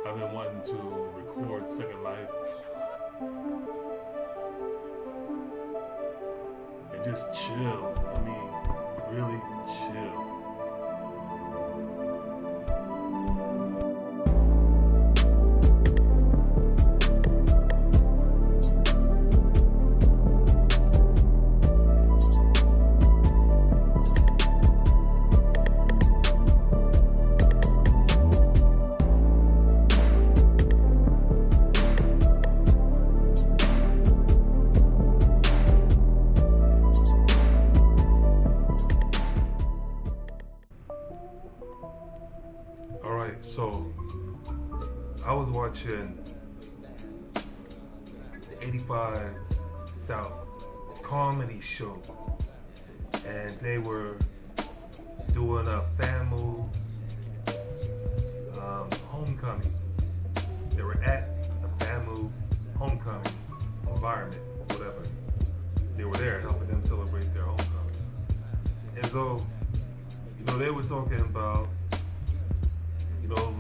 I've been wanting to record Second Life and just chill. I mean, really chill. Alright, so I was watching 85 South comedy show, and they were doing a family homecoming. They were at a family homecoming environment, whatever. They were there helping them celebrate their homecoming. And so, they were talking about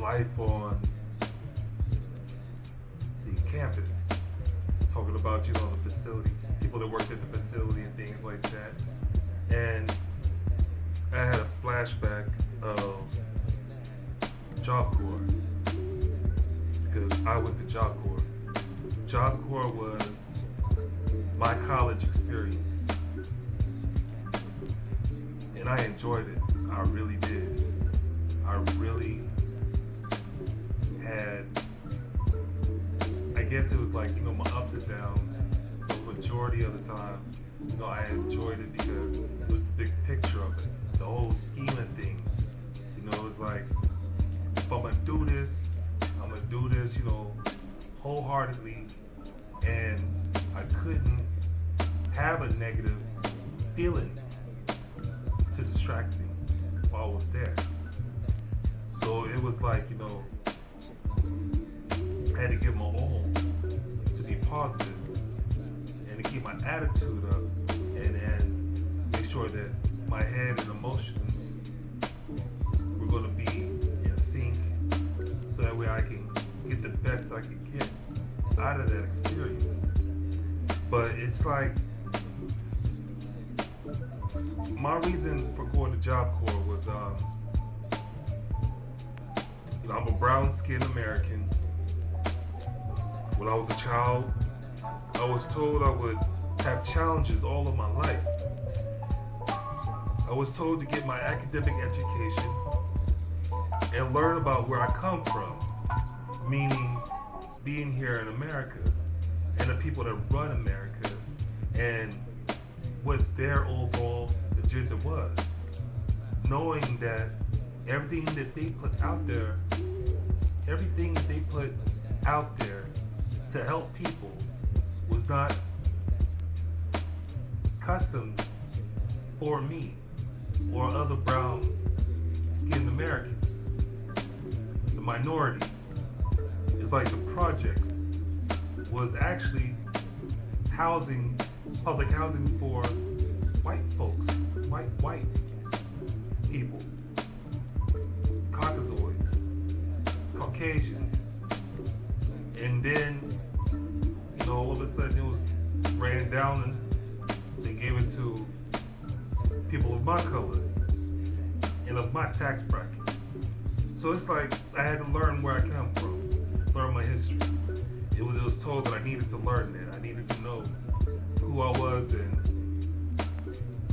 life on the campus, talking about the facility, people that worked at the facility and things like that. And I had a flashback of Job Corps, because I went to Job Corps. Job Corps was my college experience, and I enjoyed it. I really did. I really had, I guess it was like, my ups and downs. The majority of the time, I enjoyed it because it was the big picture of it, the whole scheme of things. It was like, if I'm gonna do this, wholeheartedly, and I couldn't have a negative feeling to distract me while I was there. So it was like, I had to give my all to be positive and to keep my attitude up and make sure that my head and emotions were going to be in sync, so that way I can get the best I can get out of that experience. But it's like, my reason for going to Job Corps was, I'm a brown-skinned American. When I was a child, I was told I would have challenges all of my life. I was told to get my academic education and learn about where I come from, meaning being here in America and the people that run America and what their overall agenda was. Knowing that everything that they put out there to help people was not custom for me or other brown-skinned Americans. The minorities, it's like the projects, was actually public housing for white folks, white people, Caucasoids, Caucasians. And then, all of a sudden it was ran down and they gave it to people of my color and of my tax bracket. So it's like I had to learn where I come from, learn my history. It was told that I needed to learn that. I needed to know who I was and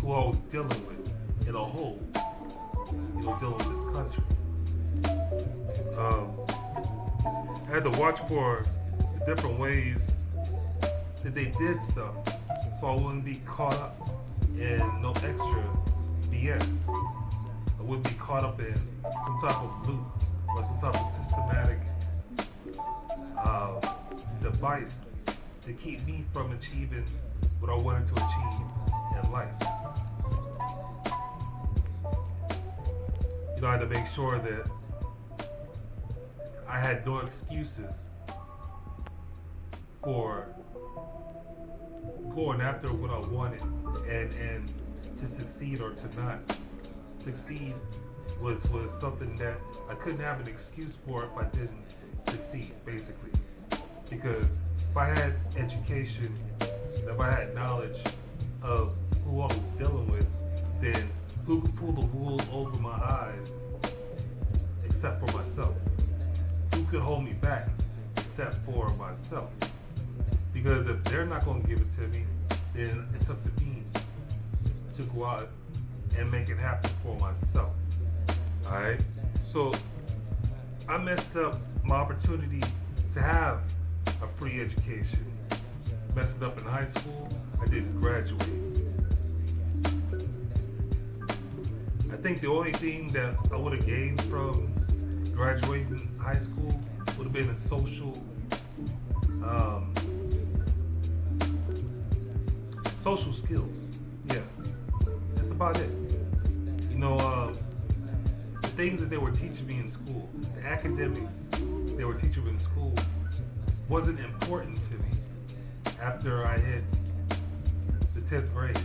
who I was dealing with in a whole, dealing with this country. I had to watch for the different ways that they did stuff, so I wouldn't be caught up in no extra BS. I wouldn't be caught up in some type of loop or some type of systematic device to keep me from achieving what I wanted to achieve in life. I had to make sure that I had no excuses for going after what I wanted and to succeed or to not succeed was something that I couldn't have an excuse for if I didn't succeed, basically. Because if I had education, if I had knowledge of who I was dealing with, then who could pull the wool over my eyes except for myself? Who could hold me back except for myself? Because if they're not going to give it to me, then it's up to me to go out and make it happen for myself. Alright? So I messed up my opportunity to have a free education. Messed it up in high school. I didn't graduate. I think the only thing that I would have gained from graduating high school would have been a social skills. Yeah, that's about it. You know, the things that they were teaching me in school, the academics they were teaching me in school, wasn't important to me after I hit the 10th grade,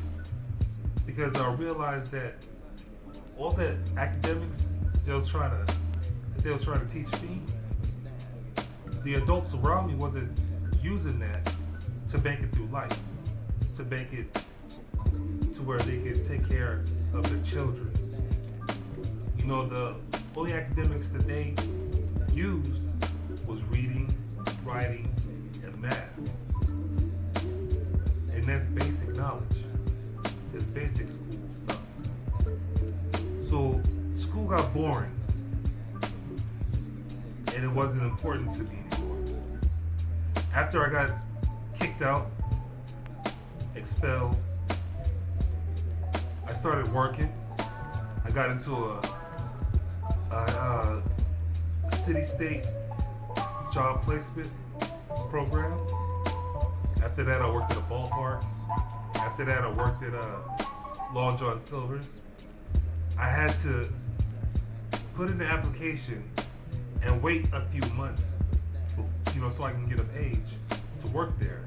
because I realized that all that academics they was trying to teach me, the adults around me wasn't using that to make it through life, to make it to where they could take care of their children. You know, the only academics that they used was reading, writing, and math. And that's basic knowledge. That's basic school stuff. So school got boring. And it wasn't important to me anymore. After I got kicked out, expelled, I started working. I got into a city-state job placement program. After that, I worked at a ballpark. After that, I worked at Long John Silver's. I had to put in the application and wait a few months, so I can get a page to work there.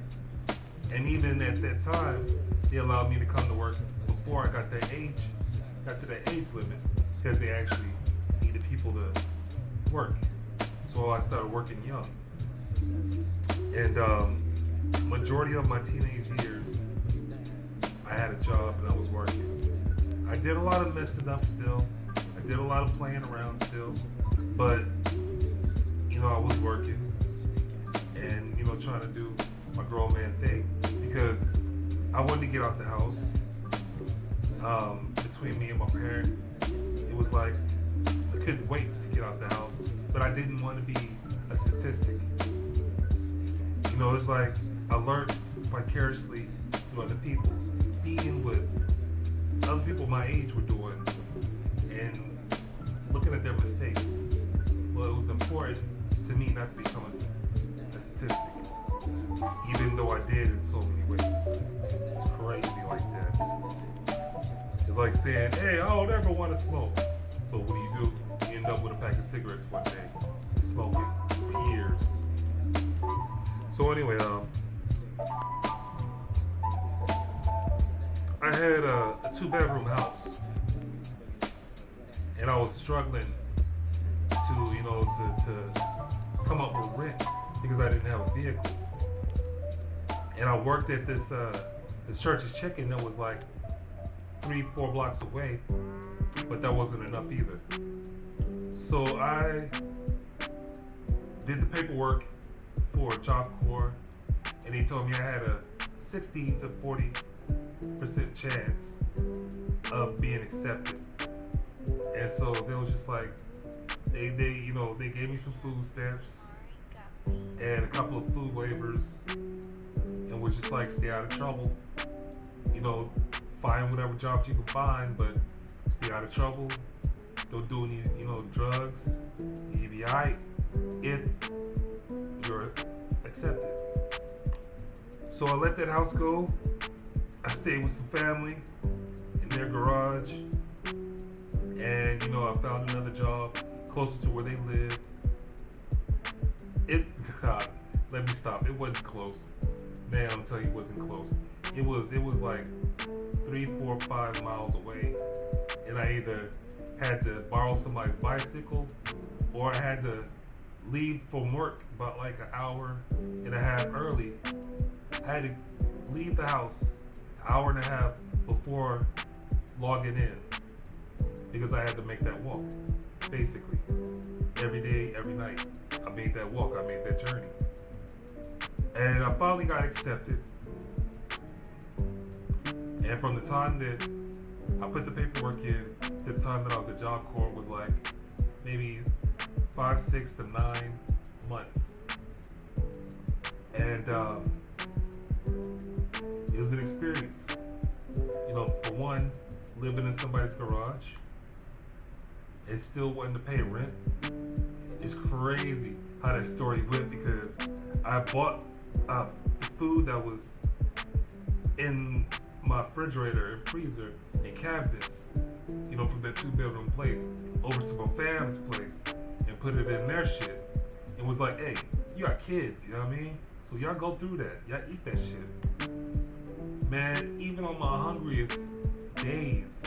And even at that time, they allowed me to come to work before I got to that age limit, because they actually needed people to work. So I started working young. And majority of my teenage years, I had a job and I was working. I did a lot of messing up still. I did a lot of playing around still. But, I was working and, trying to do my grown man thing, because I wanted to get out the house. Between me and my parent, it was like I couldn't wait to get out the house, but I didn't want to be a statistic. It's like I learned vicariously through other people, seeing what other people my age were doing and looking at their mistakes. Well, it was important to me not to become a statistic, even though I did in so many ways. It's crazy like that. It's like saying, hey, I don't ever want to smoke. But what do? You end up with a pack of cigarettes one day, smoking for years. So anyway, I had a 2-bedroom house, and I was struggling to come up with rent because I didn't have a vehicle. And I worked at this Church's Chicken that was like 3-4 blocks away, but that wasn't enough either. So I did the paperwork for Job Corps, and they told me I had a 60 to 40% chance of being accepted. And so they was just like, they gave me some food stamps and a couple of food waivers, and was just like, stay out of trouble. Find whatever jobs you can find, but stay out of trouble. Don't do any, drugs. You'll be alright if you're accepted. So I let that house go. I stayed with some family in their garage, and I found another job closer to where they lived. Let me stop. It wasn't close. Man, I'm telling you, it wasn't close. It was like 3, 4, 5 miles away, and I either had to borrow somebody's bicycle, or I had to leave from work about like an hour and a half early. I had to leave the house an hour and a half before logging in because I had to make that walk. Basically, every day, every night, I made that walk. I made that journey, and I finally got accepted. And from the time that I put the paperwork in to the time that I was at Job Corps was like maybe 5, 6 to 9 months. And it was an experience. You know, for one, living in somebody's garage and still wanting to pay rent. It's crazy how that story went because I bought food that was in my refrigerator and freezer and cabinets, you know, from that 2-bedroom place over to my fam's place and put it in their shit. It was like, hey, you got kids, you know what I mean? So y'all go through that. Y'all eat that shit. Man, even on my hungriest days,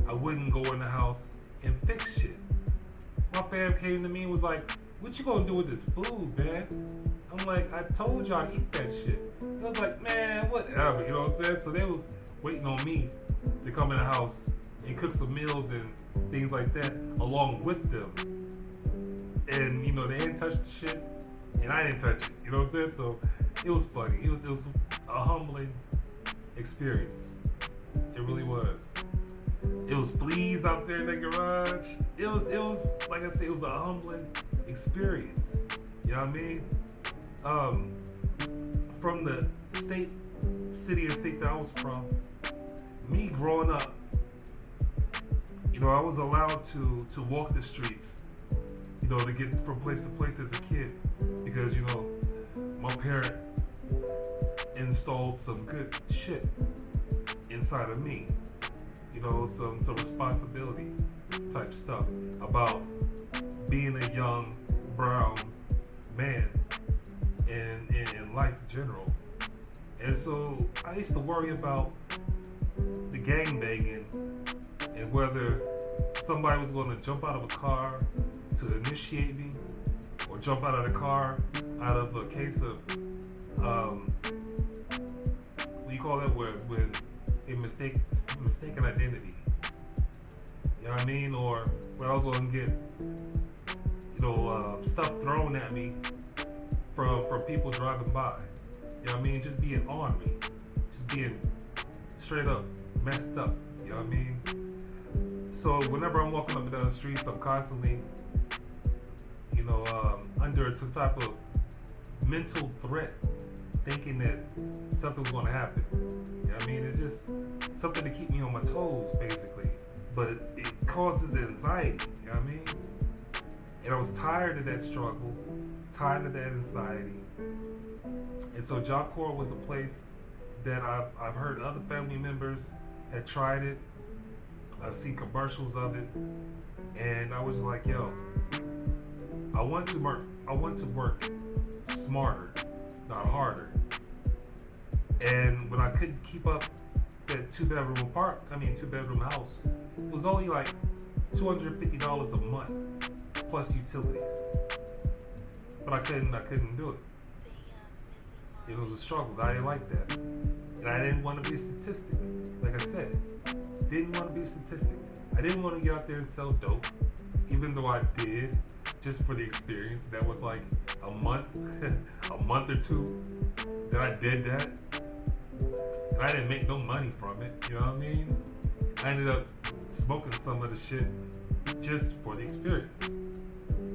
I wouldn't go in the house and fix shit. My fam came to me and was like, what you gonna do with this food, man? I'm like, I told y'all to eat that shit. I was like, man, whatever, you know what I'm saying? So they was waiting on me to come in the house and cook some meals and things like that along with them. And, you know, they didn't touch the shit and I didn't touch it, you know what I'm saying? So it was funny. It was a humbling experience. It really was. It was fleas out there in the garage. It was like I said, it was a humbling experience. You know what I mean? From the city and state that I was from, me growing up, you know, I was allowed to walk the streets, you know, to get from place to place as a kid, because, you know, my parent installed some good shit inside of me, you know, some responsibility type stuff about being a young brown man in life in general. And so I used to worry about the gangbanging and whether somebody was going to jump out of a car to initiate me or jump out of the car out of a case of what do you call that, when a mistaken identity, you know what I mean, or when I was going to get, you know, stuff thrown at me from people driving by, you know what I mean, just being on me, just being straight up messed up, you know what I mean. So whenever I'm walking up and down the streets, I'm constantly, you know, under some type of mental threat, thinking that something's going to happen. You know what I mean? It's just something to keep me on my toes, basically. But it causes anxiety, you know what I mean? And I was tired of that struggle, tired of that anxiety. And so Job Corps was a place that I've heard other family members had tried it. I've seen commercials of it. And I was like, yo, I want to work smarter, not harder. And when I couldn't keep up that two-bedroom house, it was only like $250 a month plus utilities. But I couldn't do it. It was a struggle. I didn't like that. And I didn't want to be a statistic. Like I said, didn't want to be a statistic. I didn't want to get out there and sell dope, even though I did, just for the experience. That was like a month or two that I did that. And I didn't make no money from it, you know what I mean? I ended up smoking some of the shit just for the experience. You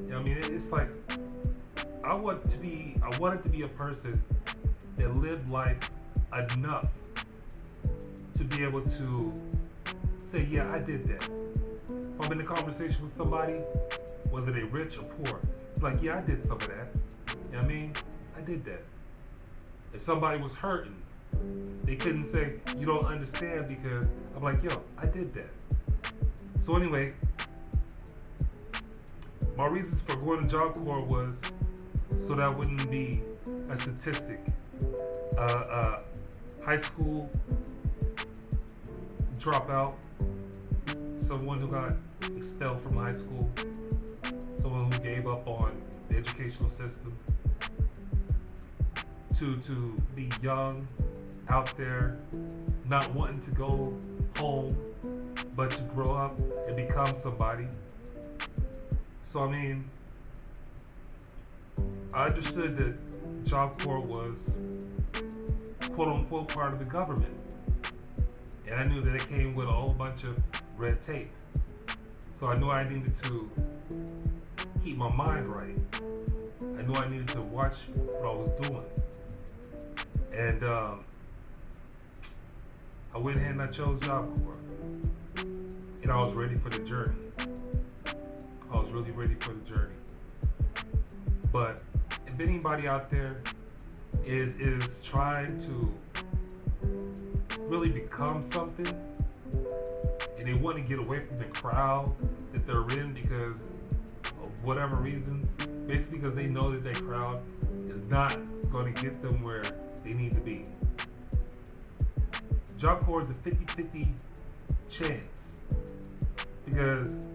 know what I mean? It's like, I wanted to be a person that lived life enough to be able to say, yeah, I did that. If I'm in a conversation with somebody, whether they're rich or poor, like, yeah, I did some of that. You know what I mean? I did that. If somebody was hurting, they couldn't say, you don't understand, because I'm like, yo, I did that. So anyway, my reasons for going to Job Corps was so that I wouldn't be a statistic. High school dropout, someone who got expelled from high school, someone who gave up on the educational system, to be young, out there, not wanting to go home, but to grow up and become somebody. So I mean, I understood that Job Corps was quote unquote part of the government. And I knew that it came with a whole bunch of red tape. So I knew I needed to keep my mind right. I knew I needed to watch what I was doing. And I went ahead and I chose Job Corps. And I was ready for the journey. I was really ready for the journey. But if anybody out there is trying to really become something, and they want to get away from the crowd that they're in because of whatever reasons, basically because they know that that crowd is not going to get them where they need to be. Job Corps is a 50-50 chance, because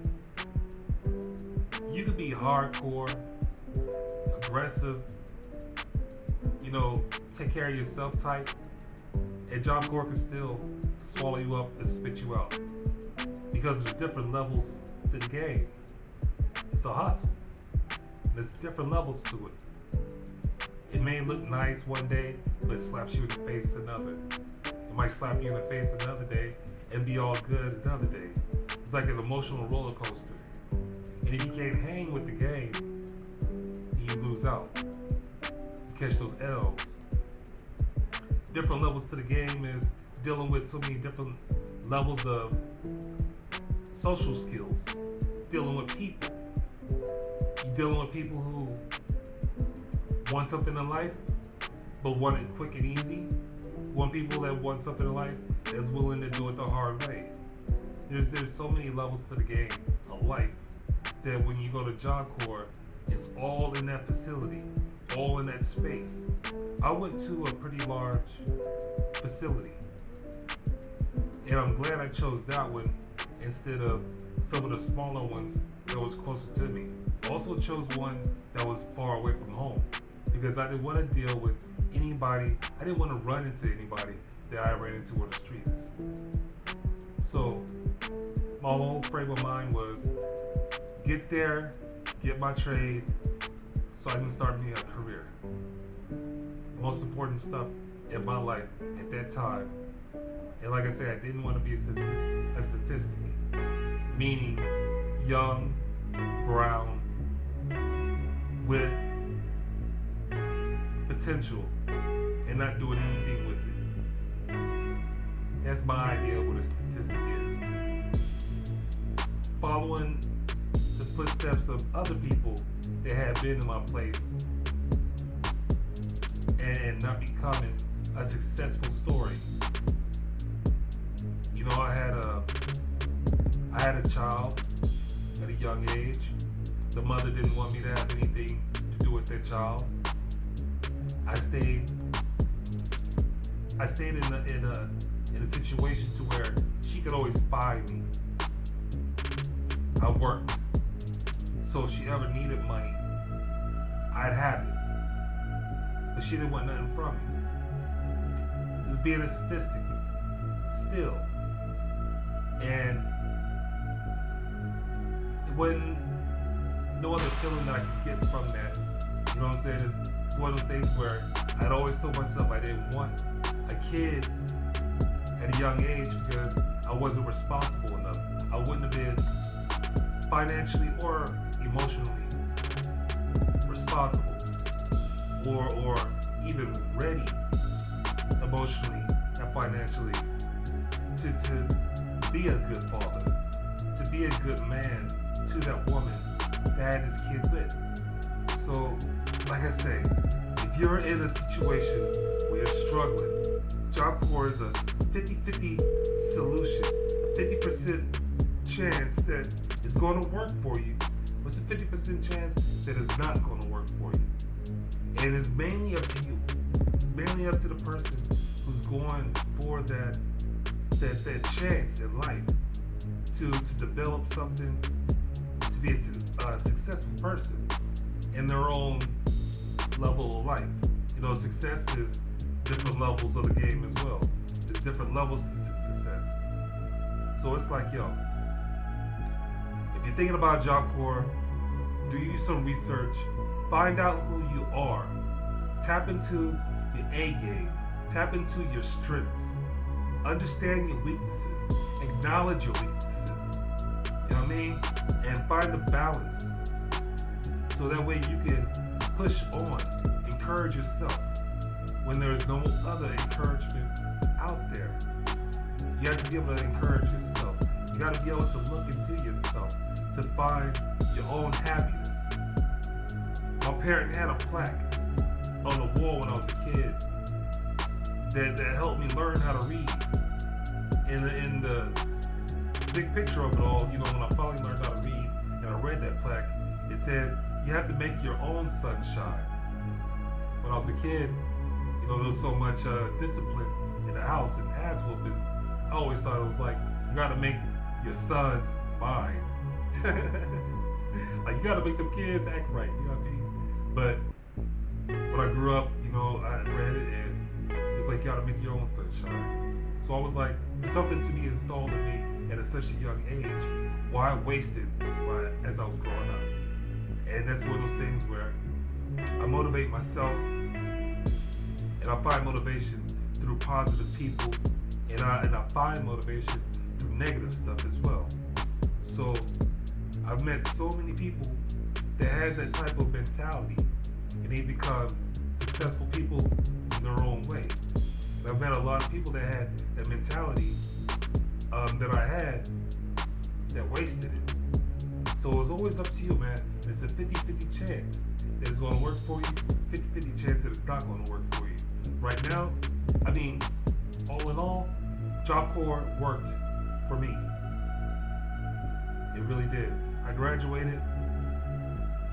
you could be hardcore, aggressive, take care of yourself type, and Job Corps can still swallow you up and spit you out because of the different levels to the game. It's a hustle. There's different levels to it. It may look nice one day, but it slaps you in the face another. It might slap you in the face another day and be all good another day. It's like an emotional roller coaster. And if you can't hang with the game, you lose out. You catch those L's. Different levels to the game is dealing with so many different levels of social skills. Dealing with people. You're dealing with people who want something in life, but want it quick and easy. Want people that want something in life that's willing to do it the hard way. There's so many levels to the game of life that when you go to Job Corps, it's all in that facility, all in that space. I went to a pretty large facility, and I'm glad I chose that one instead of some of the smaller ones that was closer to me. I also chose one that was far away from home because I didn't want to deal with anybody. I didn't want to run into anybody that I ran into on the streets. So my whole frame of mind was get there, get my trade, so I can start me a career. The most important stuff in my life at that time. And like I said, I didn't want to be a statistic. Meaning young, brown, with potential, and not doing anything with it. That's my idea of what a statistic is. Following the footsteps of other people that have been in my place and not becoming a successful story. I had a child at a young age. The mother didn't want me to have anything to do with that child. I stayed in a situation to where she could always find me. I worked. So if she ever needed money, I'd have it. But she didn't want nothing from me. It was being a statistic. Still. And it wasn't no other feeling that I could get from that. You know what I'm saying? It's one of those things where I'd always told myself I didn't want a kid at a young age because I wasn't responsible enough. I wouldn't have been financially or emotionally responsible or even ready emotionally and financially to be a good father, to be a good man to that woman that had his kid with. So, like I say, if you're in a situation where you're struggling, Job Corps is a 50-50 solution, a 50% chance that it's going to work for you, but it's a 50% chance that it's not going to work for you. And it's mainly up to you. It's mainly up to the person who's going for that chance in life to develop something, to be a successful person. in their own level of life. You know, success is different levels of the game as well. There's different levels to success. So it's like, yo, if you're thinking about Job Corps, do you some research, find out who you are, tap into your A game, tap into your strengths, understand your weaknesses, acknowledge your weaknesses, you know what I mean? And find the balance. So that way you can push on, encourage yourself when there is no other encouragement out there. You have to be able to encourage yourself. You got to be able to look into yourself to find your own happiness. My parent had a plaque on the wall when I was a kid that helped me learn how to read. In the big picture of it all, you know, when I finally learned how to read and I read that plaque, it said, you have to make your own sunshine. When I was a kid, you know, there was so much discipline in the house and ass whoopings. I always thought it was like, you gotta make your sons mine. Like, you gotta make them kids act right, you know what I mean? But when I grew up, you know, I read it and it was like, you gotta make your own sunshine. So I was like, for something to be installed in me at such a young age, why waste it as I was growing up? And that's one of those things where I motivate myself and I find motivation through positive people and I find motivation through negative stuff as well. So I've met so many people that has that type of mentality and they become successful people in their own way. And I've met a lot of people that had that mentality that I had that wasted it. So it was always up to you, man. It's a 50-50 chance that it's going to work for you, 50-50 chance that it's not going to work for you. Right now, I mean, all in all, Job Corps worked for me. It really did. I graduated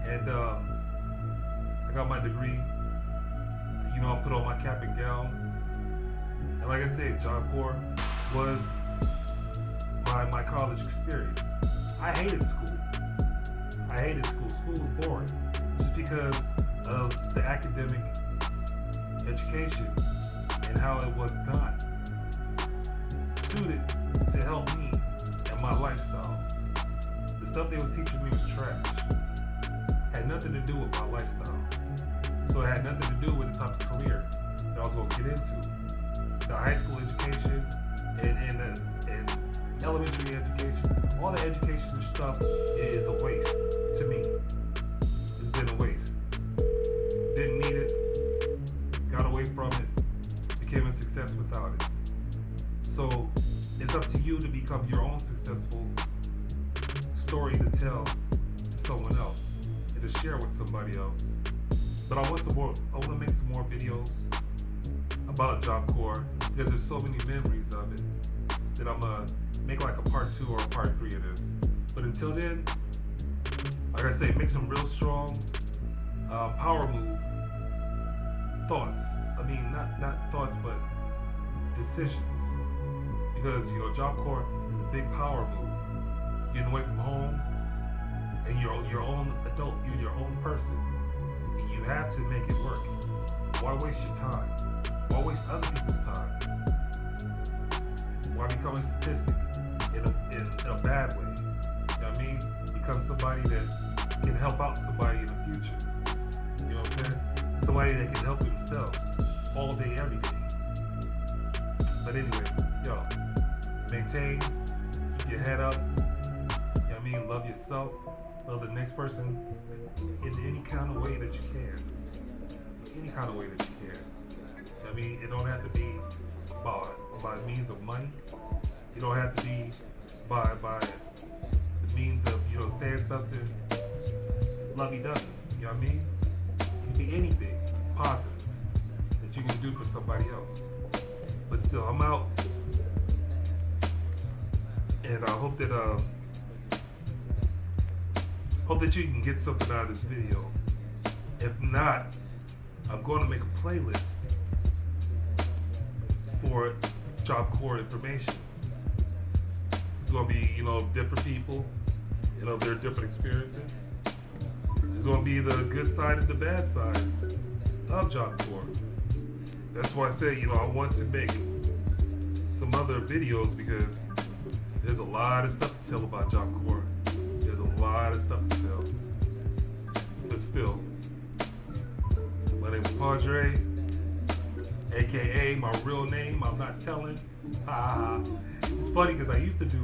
and I got my degree. You know, I put on my cap and gown. And like I said, Job Corps was my college experience. I hated school. School was boring just because of the academic education and how it was not suited to help me and my lifestyle. The stuff they was teaching me was trash. Had nothing to do with my lifestyle. So it had nothing to do with the type of career that I was going to get into. The high school education and elementary education, all the education stuff is a waste to me. It's been a waste. Didn't need it, got away from it, became a success without it. So it's up to you to become your own successful story to tell to someone else and to share with somebody else. But I want to make some more videos about Job Corps because there's so many memories of it that I'm gonna make like a part 2 or a part 3 of this. But until then, like I say, make some real strong power move thoughts. I mean, not thoughts, but decisions. Because, you know, Job Corps is a big power move. Getting away from home, and you're your own adult, you're your own person. And you have to make it work. Why waste your time? Why waste other people's time? Why become a statistic in a bad way? You know what I mean? Become somebody that can help out somebody in the future. You know what I'm saying? Somebody that can help themselves all day, every day. But anyway, yo, maintain, keep your head up. You know what I mean? Love yourself. Love the next person in any kind of way that you can. Any kind of way that you can. I mean, it don't have to be by means of money. It don't have to be by the means of, you know, saying something lovey-dovey. You know what I mean? It can be anything positive that you can do for somebody else. But still, I'm out. And I hope that you can get something out of this video. If not, I'm going to make a playlist for Job Corps information. It's going to be, you know, different people, you know, their different experiences. It's gonna be the good side and the bad sides of jockcore. That's why I say, I want to make some other videos because there's a lot of stuff to tell about jockcore. There's a lot of stuff to tell. But still, my name is Podrey, aka my real name. I'm not telling. It's funny because I used to do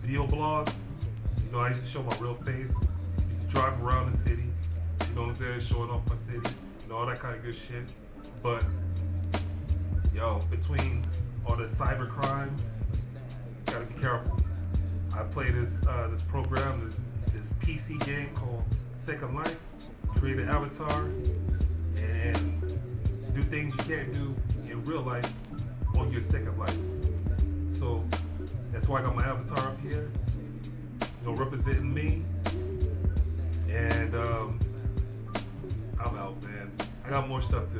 video blogs. I used to show my real face. Used to drive around the city. You know what I'm saying? Showing off my city. All that kind of good shit. But between all the cyber crimes, gotta be careful. I play this program, this PC game called Second Life. Create an avatar and do things you can't do in real life on your Second Life. So that's why I got my avatar up here, representing me. And I'm out, man. I got more stuff to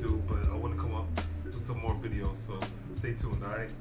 do, but I want to come up with some more videos. So stay tuned, all right?